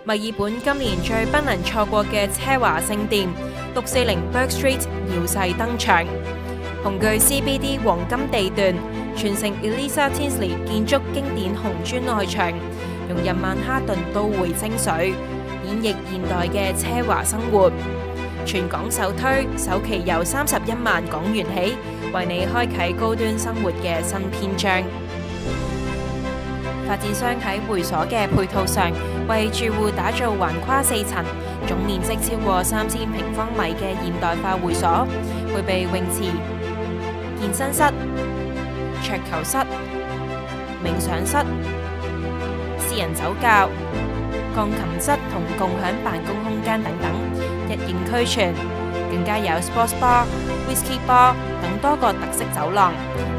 墨爾本今年最不能錯過嘅奢華聖店640 Bourke Street 耀世登場，雄踞 CBD 黃金地段，傳承 Elisa Tinsley 建築經典紅磚外牆，融入曼哈頓都會精髓，演繹現代嘅奢華生活。全港首推，首期由31萬港元起，為你開啟高端生活嘅新篇章。發展商喺會所嘅配套上，為住戶打造橫跨4層、總面積超過3000平方米嘅現代化會所，配備泳池、健身室、桌球室、冥想室、私人酒窖、鋼琴室同共享辦公空間等等，一應俱全。更加有 sports bar、whisky bar 等多個特色走廊，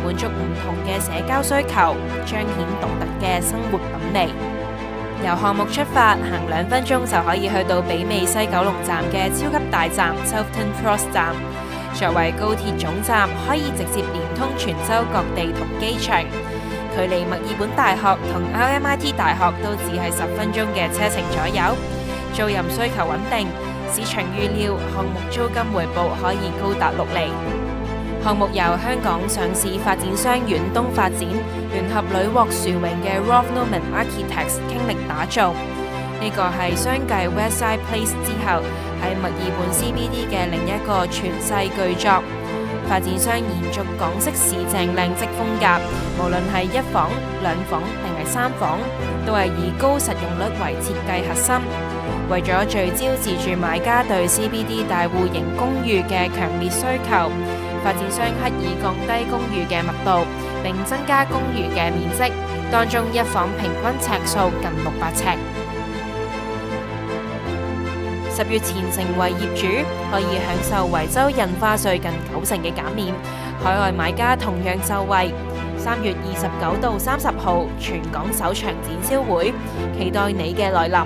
滿足唔同嘅社交需求，彰顯獨特嘅生活品味。由項目出發，行2分鐘就可以去到媲美西九龍站嘅超級大站 Southern Cross 站。作為高鐵總站，可以直接連通全州各地同機場，距離墨爾本大學同 RMIT 大學都只係10分鐘嘅車程左右。租賃需求穩定，市場預料項目租金回報可以高達6厘。項目由香港上市發展商遠東發展聯合屢獲殊榮嘅 Rolf Norman Architects 傾力打造。呢個係相繼 Westside Place 之後喺墨爾本 CBD 嘅另一個傳世巨作。發展商延續港式市正靚則風格，無論係1房、2房定係3房，都係以高實用率為設計核心。為咗聚焦自住買家對 CBD 大戶型公寓嘅強烈需求，發展商刻意降低公寓嘅密度，並增加公寓嘅面積，當中1房平均尺數近600尺。10月前成為業主，可以享受維州印花稅近90%嘅減免，海外買家同樣受惠。3月29到30號全港首場展銷會，期待你嘅來臨。